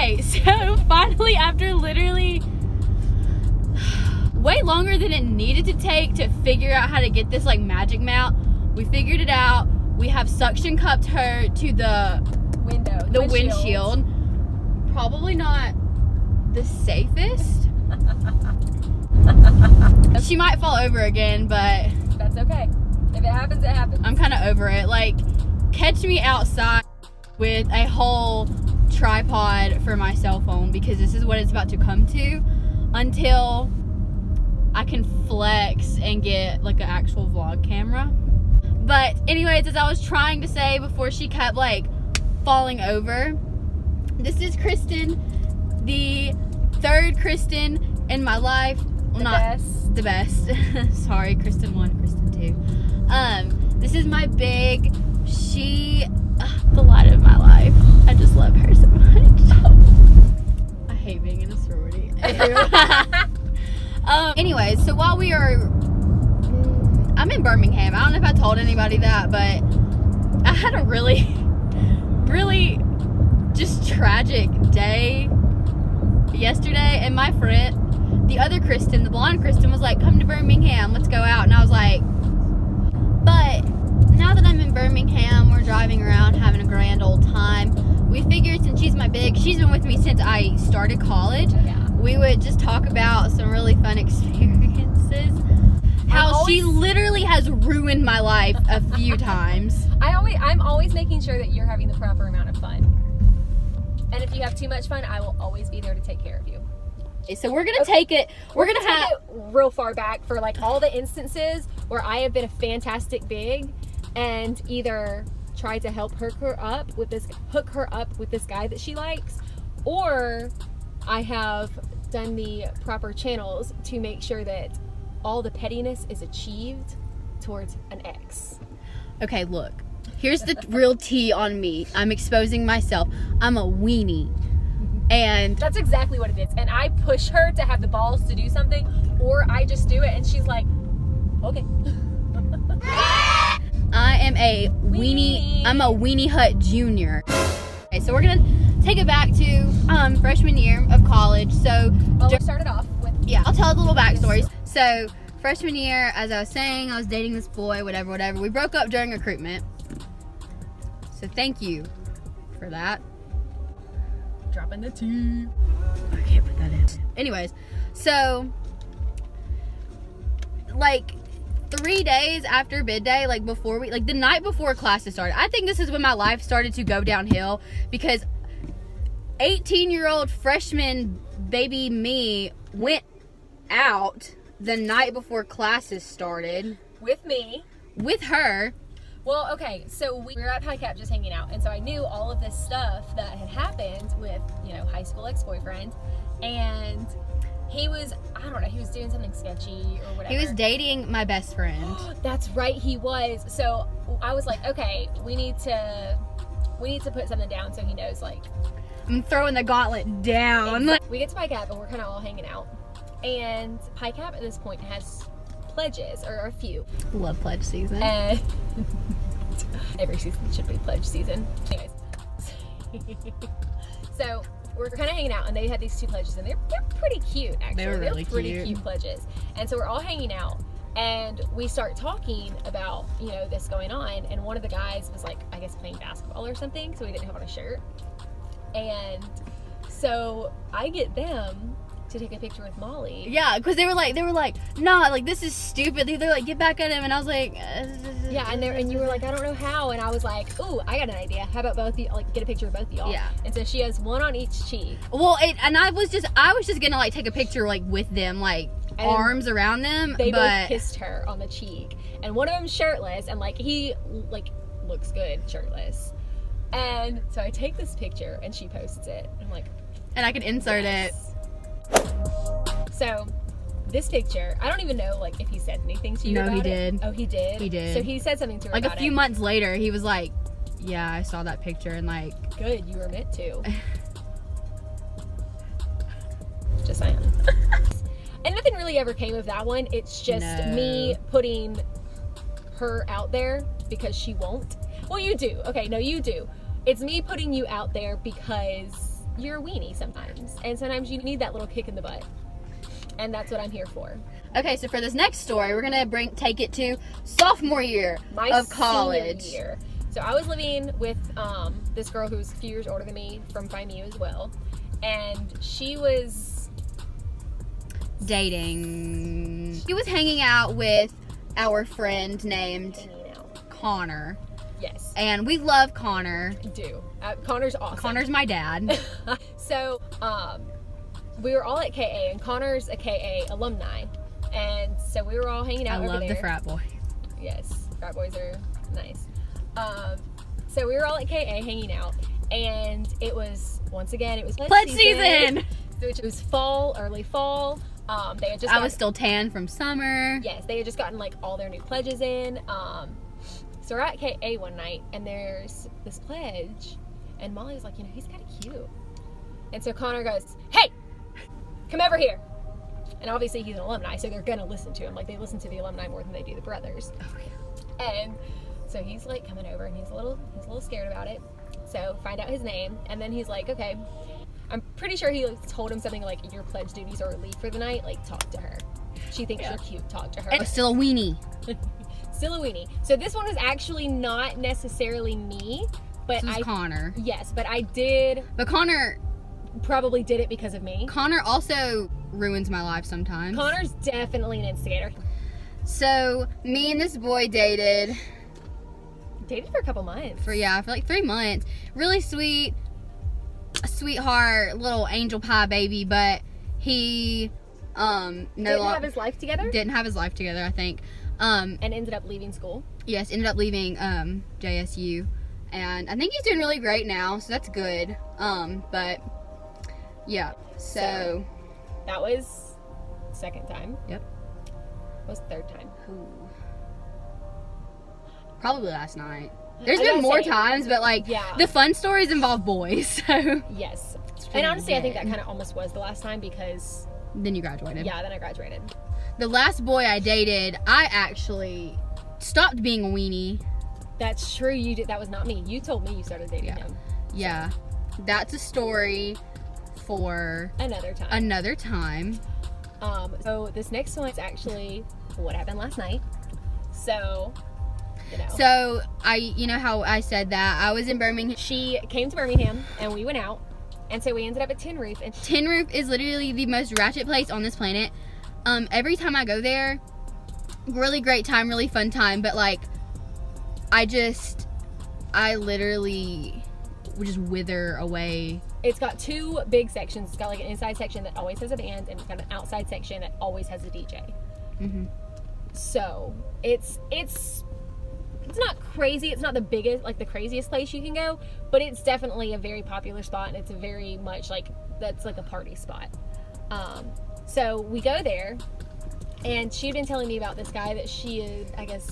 Okay, so finally, after literally way longer than it needed to take to figure out how to get this like magic mount, we figured it out. We have suction cupped her to the windshield. Probably not the safest. She might fall over again, but that's okay. If it happens, it happens. I'm kind of over it. Like, catch me outside with a whole tripod for my cell phone, because this is what it's about to come to until I can flex and get like an actual vlog camera. But anyways, as I was trying to say before she kept like falling over, this is Kristen, the third Kristen in my life. Well, the best. Sorry, Kristen 1, Kristen 2. This is my big, the light of my life. I just love her so much. I hate being in a sorority. Anyways, so while I'm in Birmingham. I don't know if I told anybody that, but I had a really, really just tragic day yesterday, and my friend, the other Kristen, the blonde Kristen, was like, come to Birmingham, let's go out. And I was like, but now that I'm in Birmingham, we're driving around having a grand old time. We figured, since she's been with me since I started college, we would just talk about some really fun experiences. How she literally has ruined my life a few times. I'm always making sure that you're having the proper amount of fun. And if you have too much fun, I will always be there to take care of you. Okay, so we're gonna take it. We're gonna take it real far back for like all the instances where I have been a fantastic big and either tried to hook her up with this guy that she likes, or I have done the proper channels to make sure that all the pettiness is achieved towards an ex. Okay, look. Here's the real tea on me. I'm exposing myself. I'm a weenie. And that's exactly what it is. And I push her to have the balls to do something, or I just do it and she's like, okay. I am a weenie. I'm a Weenie Hut Junior. Okay, so we're gonna take it back to freshman year of college. So we started off with, I'll tell a little backstory. So freshman year, as I was saying, I was dating this boy, whatever. We broke up during recruitment. So thank you for that. Dropping the tea. I can't put that in. Anyways, so like 3 days after bid day, like the night before classes started, I think this is when my life started to go downhill, because 18-year-old freshman baby me went out the night before classes started with her. Well, okay, so we were at High Cap just hanging out, and so I knew all of this stuff that had happened with, high school ex-boyfriend, and he was, I don't know, he was doing something sketchy or whatever. He was dating my best friend. That's right, he was. So I was like, okay, we need to put something down so he knows, like, I'm throwing the gauntlet down. We get to High Cap and we're kind of all hanging out, and High Cap at this point has pledges, or a few. Love pledge season. Every season should be pledge season. Anyways, so we're kind of hanging out, and they had these two pledges, and they're pretty cute, actually. They were really pretty cute pledges. And so we're all hanging out, and we start talking about, this going on, and one of the guys was like, I guess playing basketball or something, so he didn't have on a shirt. And so I get them to take a picture with Molly. Yeah, because they were like, nah, like, this is stupid. They're like, get back at him, and I was like, yeah, and you were like, I don't know how, and I was like, ooh, I got an idea. How about both of you, like, get a picture of both of y'all? Yeah. And so she has one on each cheek. Well, and I was just gonna like take a picture like with them, like, and arms around them. They both kissed her on the cheek, and one of them's shirtless, and like he like looks good shirtless. And so I take this picture, and she posts it. I'm like, and I can insert it. So this picture, I don't even know like if he said anything to you about it. No, he did. Oh, he did? He did. So he said something to her like about a few months later, he was like, yeah, I saw that picture, and like, good, you were meant to. Just saying. And nothing really ever came of that one. It's just me putting her out there because she won't. Well, you do. Okay, no, you do. It's me putting you out there because you're a weenie sometimes. And sometimes you need that little kick in the butt. And that's what I'm here for. Okay, so for this next story, we're gonna take it to sophomore year of college. Senior year. So I was living with this girl who was a few years older than me from FIMU as well. And she was dating. She was hanging out with our friend named Connor. Yes. And we love Connor. Do. Connor's awesome. Connor's my dad. So, we were all at KA, and Connor's a KA alumni. And so we were all hanging out over there. I love the frat boys. Yes, frat boys are nice. So we were all at KA hanging out, and it was, once again, it was pledge season! Which was fall, early fall. They had just I was still tan from summer. Yes, they had just gotten like all their new pledges in. So we're at KA one night, and there's this pledge, and Molly was like, you know, he's kind of cute. And so Connor goes, hey, come over here. And obviously he's an alumni, so they're gonna listen to him. Like, they listen to the alumni more than they do the brothers. Oh, yeah. And so he's like coming over, and he's a little scared about it. So find out his name, and then he's like, okay. I'm pretty sure he told him something like, your pledge duties are leave for the night. Like, talk to her. She thinks you're cute. Talk to her. And still a weenie. Still a weenie. So this one was actually not necessarily me, but this was Connor. Yes, but I did. But Connor probably did it because of me. Connor also ruins my life sometimes. Connor's definitely an instigator. So me and this boy dated for a couple months. For like 3 months. Really sweet, sweetheart, little angel pie baby, but he didn't have his life together. Didn't have his life together, I think. And ended up leaving school. Yes, ended up leaving JSU, and I think he's doing really great now, so that's good. But yeah, so that was second time. Yep. What was third time? Ooh. Probably last night. There's been more times, but like the fun stories involve boys. So yes, and honestly, I think that kind of almost was the last time because then you graduated. Yeah, then I graduated. The last boy I dated, I actually stopped being a weenie. That's true. You did. That was not me. You told me you started dating him. Yeah, that's a story for another time. So this next one is actually what happened last night. So, you know. So you know how I said that I was in Birmingham. She came to Birmingham and we went out, and so we ended up at Tin Roof. And Tin Roof is literally the most ratchet place on this planet. Every time I go there, really great time, really fun time, but like, I literally would just wither away. It's got two big sections. It's got like an inside section that always has a band, and it's got an outside section that always has a DJ. Mm-hmm. So it's not crazy. It's not the biggest, like the craziest place you can go, but it's definitely a very popular spot, and it's a very much like, that's like a party spot. So we go there, and she'd been telling me about this guy that she had, I guess,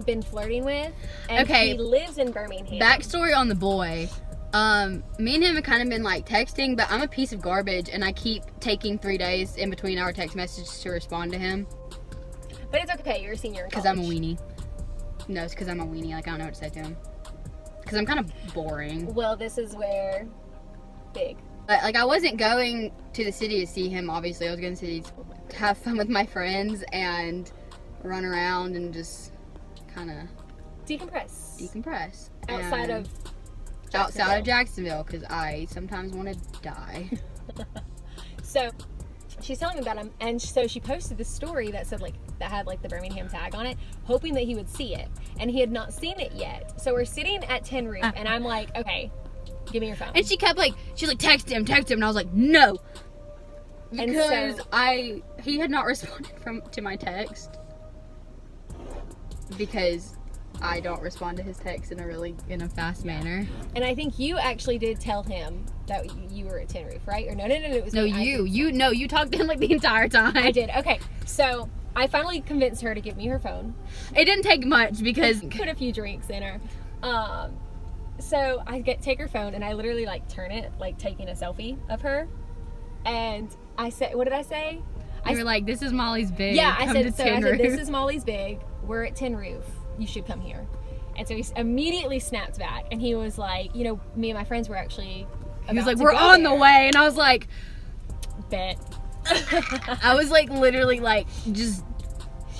been flirting with, and he lives in Birmingham. Backstory on the boy. Me and him have kind of been like texting, but I'm a piece of garbage, and I keep taking 3 days in between our text messages to respond to him. But it's okay, you're a senior in college. Because I'm a weenie. No, it's because I'm a weenie. Like, I don't know what to say to him. Because I'm kind of boring. Well, this is where big. But, like, I wasn't going to the city to see him, obviously. I was going to the city to have fun with my friends and run around and just kind of decompress. Outside of Jacksonville, because I sometimes want to die. So she's telling me about him, and so she posted this story that said, like, that had like the Birmingham tag on it, hoping that he would see it, and he had not seen it yet. So we're sitting at Tin Roof, and I'm like, okay, give me your phone. And she's like, text him, and I was like, no, because he had not responded to my text, because I don't respond to his text in a fast manner. And I think you actually did tell him that you were at Tin Roof, right? Or no, it was no, me. You talked to him like the entire time. I did. Okay, so I finally convinced her to give me her phone. It didn't take much because put a few drinks in her. So I take her phone, and I literally like turn it, like taking a selfie of her, and I said, what did I say? You were like, this is Molly's Big. Yeah, I said, this is Molly's Big. We're at Tin Roof. You should come here. And so he immediately snapped back, and he was like, you know, me and my friends were actually He was about like, to we're go on the there. way. And I was like, Bet. I was like literally like just,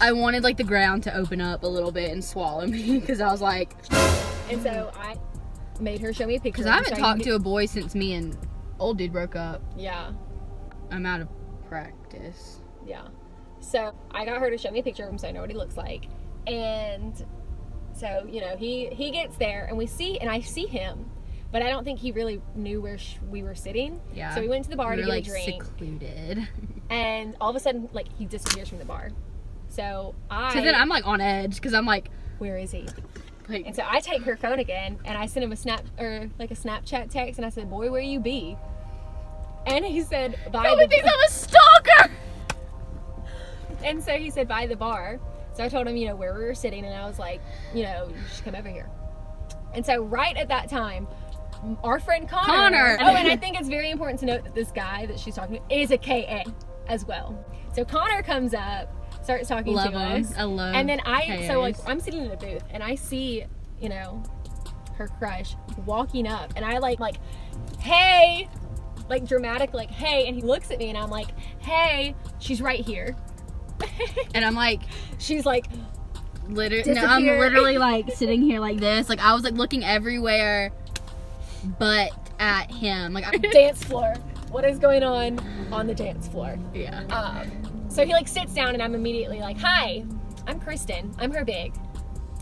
I wanted like the ground to open up a little bit and swallow me because I was like. And so I made her show me a picture. Because I haven't talked to a boy since me and old dude broke up. Yeah. I'm out of practice. Yeah. So I got her to show me a picture of him so I know what he looks like. And so, you know, he gets there and I see him. But I don't think he really knew where we were sitting. Yeah. So we went to the bar to get like a drink. secluded. And all of a sudden, like, he disappears from the bar. So then I'm like on edge because I'm like, where is he? like, And so I take her phone again and I send him a Snapchat text and I said, boy, where you be? And he said, probably thinks I'm a stalker. And so he said, by the bar. So I told him, you know, where we were sitting, and I was like, you know, you should come over here. And so right at that time, our friend Connor. Oh, and I think it's very important to note that this guy that she's talking to is a KA as well. So Connor comes up, starts talking to us. I love And then KAs. so like I'm sitting in a booth and I see, you know, her crush walking up, and I like, hey, like dramatic, like, hey, and he looks at me and I'm like, hey, she's right here. And I'm like, she's like, literally, no, I'm literally like sitting here like this. Like I was like looking everywhere but at him. Like dance floor. What is going on the dance floor? Yeah. So he like sits down and I'm immediately like, hi, I'm Kristen. I'm her big.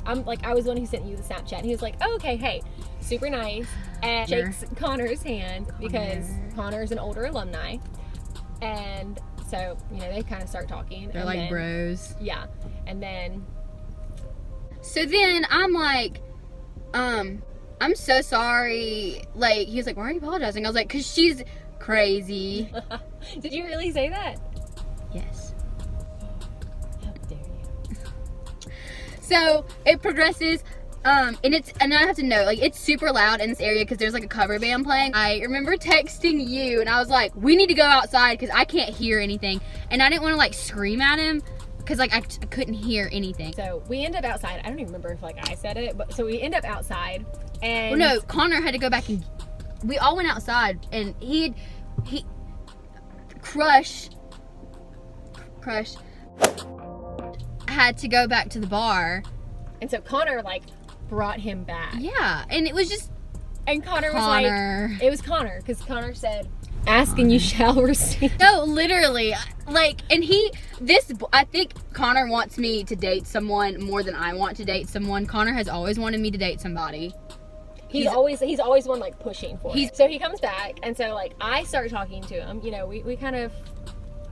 I'm like, I was the one who sent you the Snapchat. And he was like, oh, okay, hey, super nice. And shakes Connor's hand because Connor's an older alumni. And so, you know, they kind of start talking. They're like bros. Yeah. And then. So then I'm like, I'm so sorry. Like, he was like, why are you apologizing? I was like, because she's crazy. Did you really say that? Yes. How dare you? So it progresses. And I have to note, like, it's super loud in this area because there's like a cover band playing. I remember texting you and I was like, we need to go outside because I can't hear anything. And I didn't want to like scream at him because like I couldn't hear anything. So we end up outside. I don't even remember if like I said it, but so we end up outside and. Well, no, Connor had to go back and we all went outside and he Crush had to go back to the bar. And so Connor like brought him back. Yeah, and it was just. And Connor was like, it was Connor, because Connor said, ask and you shall receive. No, literally, like, and I think Connor wants me to date someone more than I want to date someone. Connor has always wanted me to date somebody. He's always one like pushing for it. So he comes back, and so like I start talking to him. You know, we kind of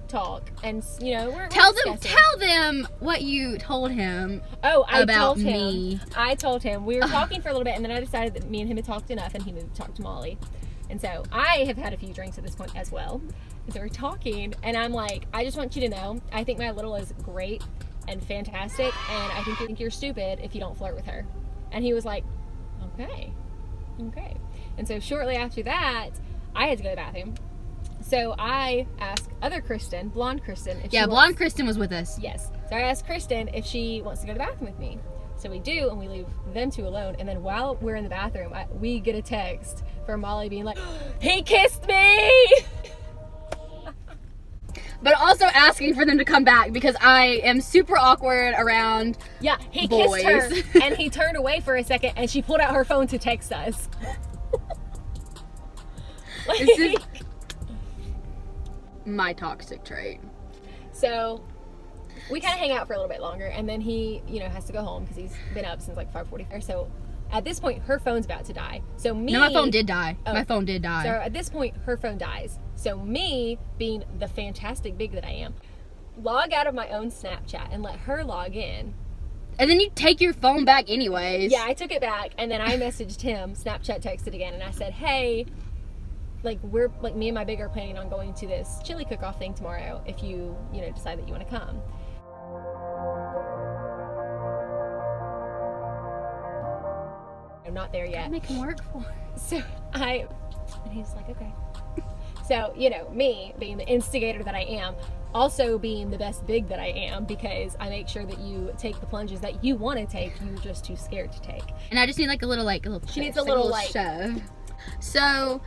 talk, and you know we're tell them what you told him. Oh, I about told him. Me. I told him we were talking for a little bit, and then I decided that me and him had talked enough, and he moved to talk to Molly. And so I have had a few drinks at this point as well. And so we're talking, and I'm like, I just want you to know, I think my little is great and fantastic, and I think you're stupid if you don't flirt with her. And he was like, okay. And so shortly after that, I had to go to the bathroom. So I asked other Kristen, blonde Kristen, if she blonde Kristen was with us. Yes. So I asked Kristen if she wants to go to the bathroom with me. So we do, and we leave them two alone. And then while we're in the bathroom, we get a text from Molly being like, he kissed me! But also asking for them to come back because I am super awkward around he boys. kissed her, and he turned away for a second, and she pulled out her phone to text us. This is my toxic trait. So we kind of hang out for a little bit longer, and then he, you know, has to go home because he's been up since like 5:45. So at this point, her phone's about to die. So No, my phone did die. My phone did die. So at this point, her phone dies. So me, being the fantastic big that I am, log out of my own Snapchat and let her log in. And then you take your phone back anyways. Yeah, I took it back, and then I messaged him, Snapchat texted again, and I said, hey, like me and my big are planning on going to this chili cook-off thing tomorrow if you know, decide that you want to come. I'm not there yet. Make him work for it. So and he's like, okay. So, you know, me being the instigator that I am, also being the best big that I am, because I make sure that you take the plunges that you want to take, you're just too scared to take. And I just need like a little She needs a little shove. So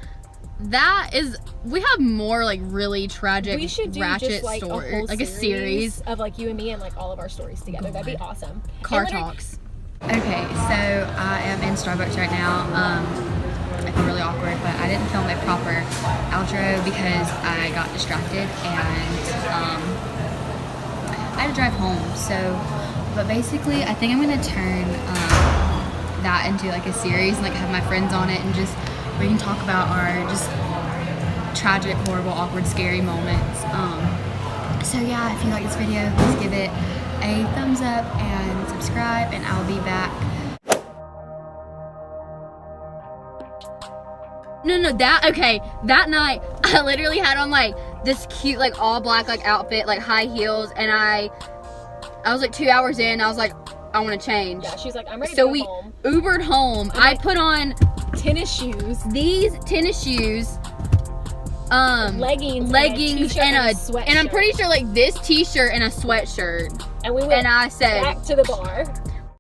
we have more like really tragic, We should do ratchet just like stories, a whole like a series of like you and me and like all of our stories together. That'd be awesome. car And literally- talks. Okay, so I am in Starbucks right now. I feel really awkward, but I didn't film a proper outro because I got distracted and I had to drive home. So, but basically, I think I'm gonna turn that into like a series and like have my friends on it and just we can talk about our just tragic, horrible, awkward, scary moments. So yeah, if you like this video, please give it a thumbs up and subscribe, and I'll be back. That night I literally had on like this cute like all black like outfit, like high heels, and I was like 2 hours in, I was like, I want to change. Yeah, she's like, I'm ready So to go we home. Ubered home. I put on Tennis shoes, these tennis shoes, leggings, and a sweatshirt. and I'm pretty sure like this t-shirt and a sweatshirt. And we went and I said back to the bar.